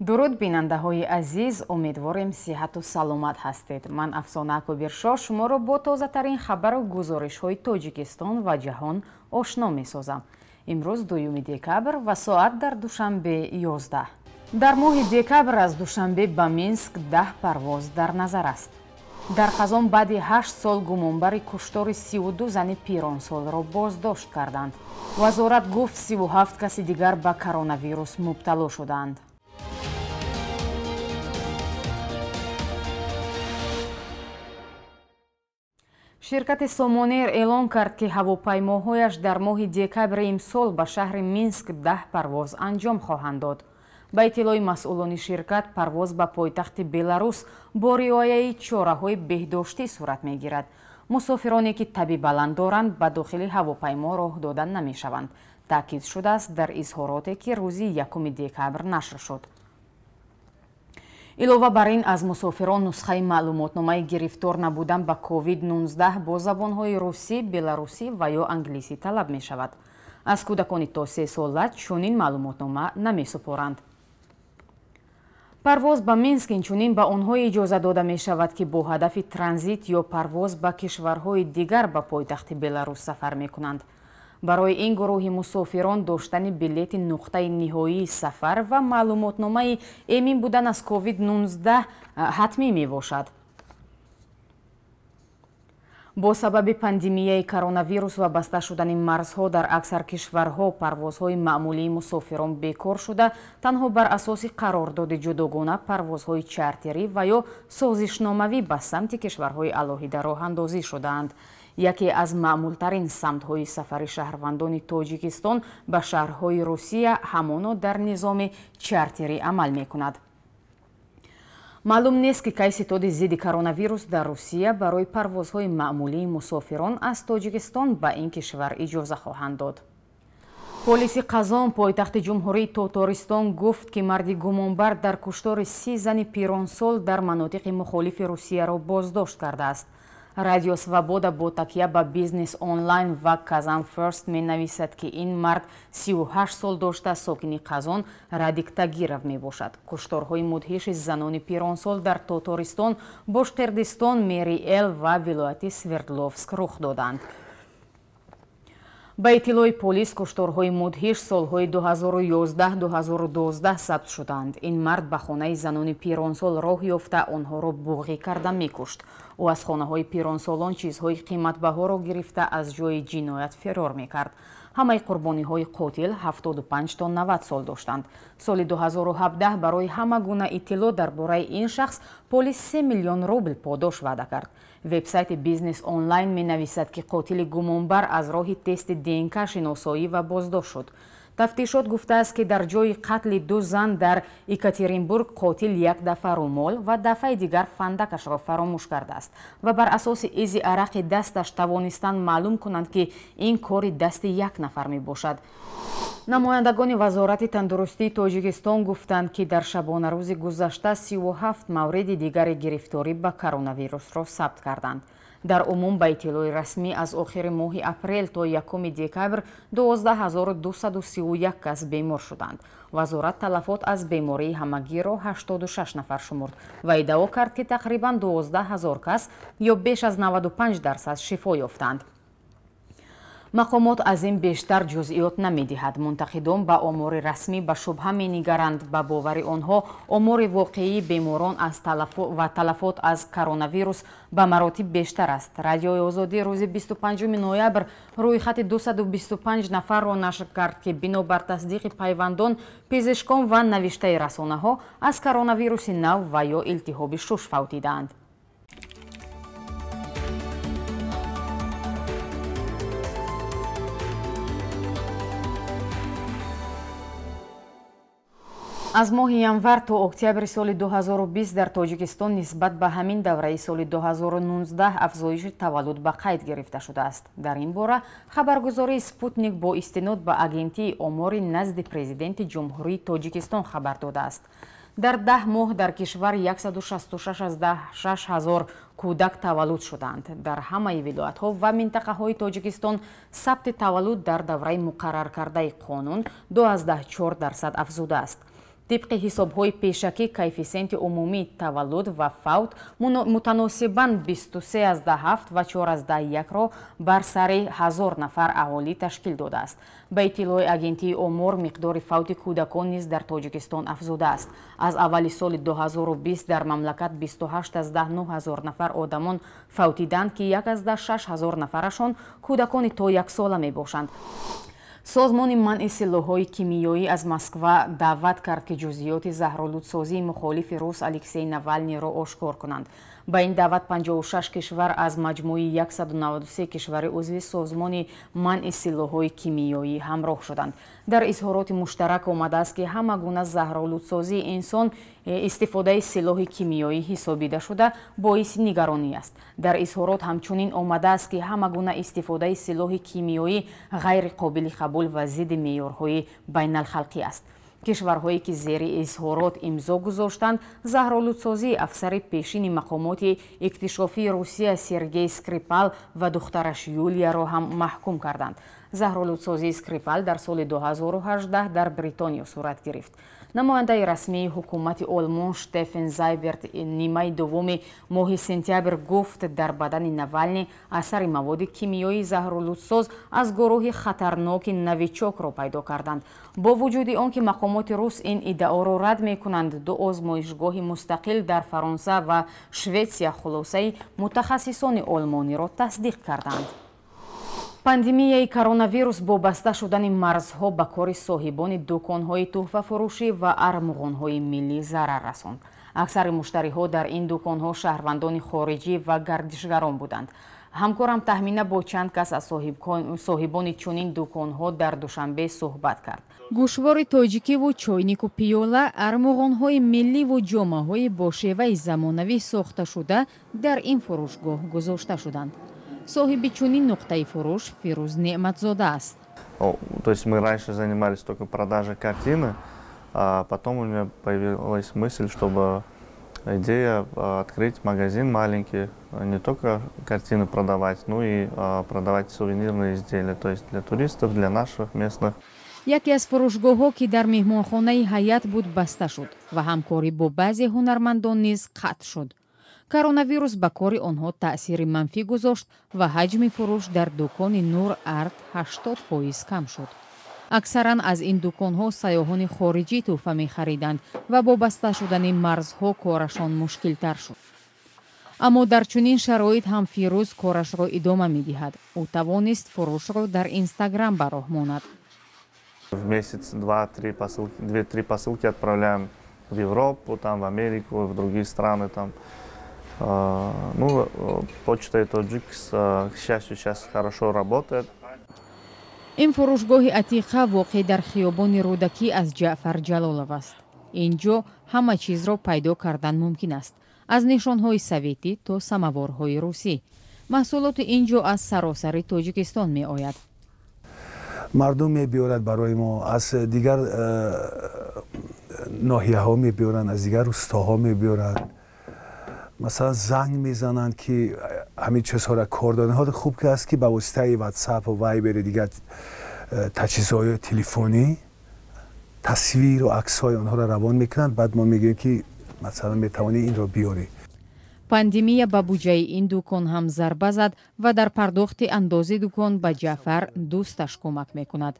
дуруд бинандаҳои азиз, умедворем сиҳату саломат ҳастед. Ман Афсона Акубиршо шуморо бо тозатарин хабару гузоришҳои Тоҷикистон ва ҷаҳон ошно месозам. имрӯз 2 декабр ва соат дар Душанбе 11. дар моҳи декабр аз Душанбе ба Минск 10 парвоз дар назар аст. дар Қазон баъди 8 сол гумонбари куштори 32 зани пиронсолро боздошт карданд. Вазорат гуфт 37 каси дигар ба коронавирус мубтало шудаанд. ширкати Сомонер эълон кард, ки ҳавопаймоҳояш дар моҳи декабри имсол ба шаҳри Минск 10 парвоз анҷом хоҳанд дод. ба иттилои масъулони ширкат, парвоз ба пойтахти Беларус бо риояи чораҳои беҳдоштӣ сурат мегирад. мусофироне, ки таби баланд доранд, ба дохили ҳавопаймо роҳ дода намешаванд. таъкид шудааст дар изҳороте, ки рӯзи 1 декабр нашр шуд. илова бар ин, аз мусофирон нусхаи маълумотномаи гирифтор набудан ба COVID-19 бо забонҳои русӣ, беларусӣ ва ё англисӣ талаб мешавад. аз кӯдакони то 3 сола чунин маълумотнома намесупоранд. парвоз ба Минск инчунин ба онҳо иҷоза дода мешавад, ки бо ҳадафи транзит ё парвоз ба кишварҳои дигар ба пойтахти Беларус сафар мекунанд. барои ин гурӯҳи мусофирон доштани билети нуқтаи ниҳоии сафар ва маълумотномаи эмин будан аз COVID-19 ҳатмӣ мебошад. бо сабаби пандемияи коронавирус ва баста шудани марзҳо дар аксар кишварҳо парвозҳои маъмулии мусофирон бекор шуда, танҳо бар асоси қарордоди ҷудогона парвозҳои чартерӣ ва ё созишномавӣ ба самти кишварҳои алоҳида роҳандозӣ шудаанд. яке аз маъмултарин самтҳои сафари шаҳрвандони Тоҷикистон ба шаҳрҳои Русия ҳамоно дар низоми чартерӣ амал мекунад. маълум нест, ки кайситоди зидди коронавирус дар Русия барои парвозҳои маъмулии мусофирон аз Тоҷикистон ба ин кишвар иҷоза хоҳанд дод. полиси Қазон, пойтахти ҷумҳурии Тотористон, гуфт, ки марди гумонбар дар куштори 30 зани пиронсол дар манотиқи мухолифи Русияро боздошт кардааст. радио Свобода бо такя ба бизнес онлайн ва Казан Ферст менависад, ки ин мард 38 сол дошта сокини Қазон Радиктагиров мебошад. кушторҳои мудҳиши занони пиронсол дар Тотористон, Боштирдистон, Мери-Эл ва вилояти Свердловск рух доданд. ба иттилои полис, кушторҳои мудҳиш солҳои 2011-2012 сабт шуданд. ин мард ба хонаи занони пиронсол роҳ ёфта онҳоро буғӣ карда мекушт. ӯ аз хонаҳои пиронсолон чизҳои қиматбаҳоро гирифта аз ҷои ҷиноят фирор мекард. ҳамаи қурбониҳои қотил 75 то 90 сол доштанд. соли 2017 барои ҳама гуна иттилоъ дар бораи ин шахс полис 3 миллион рубл подош ваъда кард. вебсайти бизнес онлайн менависад, ки қотили гумонбар аз роҳи тести ДНК шиносоӣ ва боздошт шуд. тафтишот гуфтааст, ки дар ҷои қатли 2 зан дар Екатеринбург қотил як дафъа румол ва дафъаи дигар фандакашро фаромӯш кардааст ва бар асоси изи арақи дасташ тавонистанд маълум кунанд, ки ин кори дасти як нафар мебошад. намояндагони Вазорати тандурустии Тоҷикистон гуфтанд, ки дар шабонарӯзи гузашта 37 мавриди дигари гирифторӣ ба коронавирусро сабт карданд. дар умум ба иттилои расмӣ аз охири моҳи апрел то 1 декабр 12231 кас бемор шуданд. Вазорат талафот аз бемории ҳамагиро 86 нафар шумурд ва иддао кард, ки тақрибан 12000 кас ё беш аз 95% шифо ёфтанд. мақомот аз ин бештар ҷузъиёт намедиҳад. мунтақидон ба омори расмӣ ба шубҳа менигаранд. ба бовари онҳо омори воқеии беморон ва талафот аз коронавирус ба маротиб бештар аст. радиои озодӣ рӯзи 25 ноябр рӯйхати 225 нафарро нашр кард, ки бино бар тасдиқи пайвандон, пизишкон ва навиштаи расонаҳо аз коронавируси нав ва ё илтиҳоби шуш фавтидаанд. аз моҳи январ то октябри соли 2020 дар Тоҷикистон нисбат ба ҳамин давраи соли 2019 афзоиши таваллуд ба қайд гирифта шудааст. дар ин бора хабаргузории Спутник бо истинод ба агентии омори назди президенти ҷумҳурии Тоҷикистон хабар додааст. дар 10 моҳ дар кишвар 166 000 кӯдак таваллуд шуданд. дар ҳамаи вилоятҳо ва минтақаҳои Тоҷикистон сабти таваллуд дар давраи муқаррар кардаи қонун 12.4% афзудааст. طبق حساب‌های پیشکی کوفیسیانت عمومی تولد و فوت متناسباً 23.7 و 4.1 را بر سر 1000 نفر اهالی تشکیل داده است. به اطلاع اگنتی امور مقدار فوت کودکان نیز در تاجیکستان افزوده است. از اول سال 2020 در مملکت 28.9 نفر آدمان فوتیدند که 1.6 نفرشان کودکان تا 1 ساله می باشند. سازمان منع سلاح‌های کیمیایی از مسکو دعوت کرد که جزئیات زهرآلودسازی مخالف روس الکسی ناوالنی را آشکار کنند. با این دعوت 56 کشور از مجموعه 193 کشور عضو سازمان منع سلاح‌های کیمیایی همراه شدند. در اظهارات مشترک آمده است که همه گونه زهرآلودسازی انسان استفاده سلاح کیمیایی حسابیده شده باعث نگرانی است. در اظهارات همچنین آمده است که همه گونه استفاده سلاح کیمیایی غیر قابل قبول و ضد معیارهای بین الخلقی است. کشورهایی که زیر اظهارات امضا گذاشتند زهرآلودسازی افسر پیشین مقامات اکتشافی روسیه سرگئی اسکریپال و دخترش یولیا را هم محکوم کردند. زهرآلودسازی اسکریپال در سال 2018 در بریتانیا صورت گرفت. نماینده رسمی حکومت آلمان شتفن زایبرت نیمه دوم ماه سپتامبر گفت در بدن ناوالنی اثر مواد کیمیایی زهرآلودساز از گروه خطرناک نویچوک را پیدا کردند. با وجود آنکه مقامات روس این ادعا را رد می‌کنند، دو آزمایشگاه مستقل در فرانسه و شویتسیا خلاصه متخصصان آلمانی را تصدیق کردند. پاندمیای коронавирус با بسته شدن مرزها به کار صاحبان دکان‌های تحفه فروشی و ارمغان‌های ملی ضرر رساند. اکثر مشتری‌ها در این دکان‌ها شهروندان خارجی و گردشگران بودند. همکارم تخمینه با چند کس از صاحبان چنین دکان‌ها در دوشنبه صحبت کرد. گوشوار تاجیکی و چاینیک و پیوله، ارمغان‌های ملی و جامه‌های با شیوه زمانوی ساخته شده در این فروشگاه گذاشته شدند. صاحب чунин нуқтаи фурӯш Фирӯз Неъматзода аст. То есть мы раньше занимались только продажей картины, а потом у меня появилась мысль, чтобы идея открыть магазин маленький, не только картины продавать, но и продавать сувенирные изделия, то есть для туристов, для наших местных. яке аз фурӯшгоҳҳо ки дар меҳмонхонаи ҳаят буд баста шуд ва ҳамкорӣ бо баъзе ҳунармандон низ қатъ шуд. коронавирус ба кори онҳо таъсири манфӣ гузошт ва ҳаҷми фурӯш дар дукони Нур Арт 80% кам шуд. аксаран аз ин дуконҳо сайёҳони хориҷӣ тӯҳфа мехариданд ва бо баста шудани марзҳо корашон мушкилтар шуд. аммо дар чунин шароит ҳам Фирӯз корашро идома медиҳад. ӯ тавонист фурӯшро дар Инстаграм ба роҳ монад. В месяц 2-3 посылки отправляем в Европу, там, в Америку, в другие страны. Там. Ну, почта и Таджикс, к счастью, сейчас хорошо работает. ин фурӯшгоҳи атиқа воқеъ дар хиёбони рӯдакӣ аз Ҷаъфар Ҷалолов аст. инҷо ҳама чизро пайдо кардан мумкин аст. аз нишонҳои советӣ то самаворҳои русӣ. маҳсулоти инҷо аз саросари Тоҷикистон меояд. мардум мебиёрад барои мо, аз дигар ноҳияҳо мебиёранд, аз дигар рӯстоҳо мебиёранд. مثلا زنگ میزنند که همین چیزها کار دادن. ها خوب که است که با واسطه واتساپ و وایبر دیگه تجهیزات تلفنی تصویر و عکس‌های آنها را روان میکنند. بعد ما میگیم که مثلا میتوانی این رو بیاری. پاندمیا با بودجه این دکان هم ضربه زد و در پرداخت اندازه دکان به جعفر دوستش کمک میکند.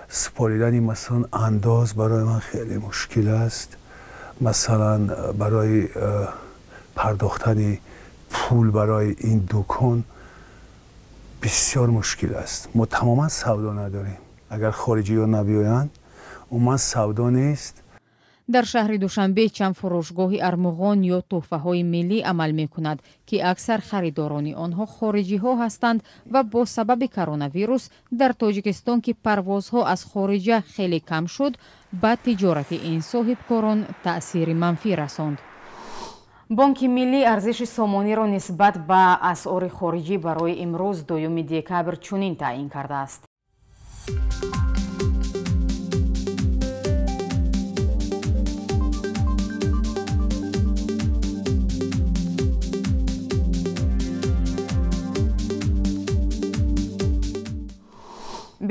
سپاریدن مثلا انداز برای من خیلی مشکل است. مثلا برای پرداختن پول برای این دکان بسیار مشکل است. ما تماما سودا نداریم. اگر خارجی ها نبیایند اون سودا نیست. در شهر دوشنبه چند فروشگاه ارمغان یا تحفه‌های ملی عمل می‌کند که اکثر خریداران آنها خارجی ها هستند و با سبب کرونا ویروس در تاجیکستان که پروازها از خارج خیلی کم شد، به تجارت این صاحبکاران تأثیر منفی رساند. بانک ملی ارزش سامانی را نسبت به اسعار خارجی برای امروز 2 دکبر چنین تعیین کرده است.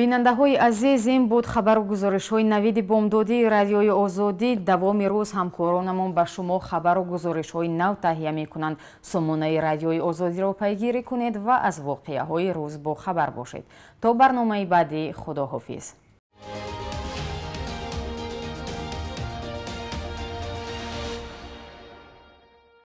бинандаҳои азиз, ин буд хабару гузоришҳои навиди бомдодии радиои озодӣ. Давоми рӯз ҳамкоронамон ба шумо хабару гузоришҳои нав таҳия мекунанд. сомонаи радиои озодиро пайгирӣ кунед ва аз воқеаҳои рӯз бохабар бошед. То барномаи баъди, худоҳофиз.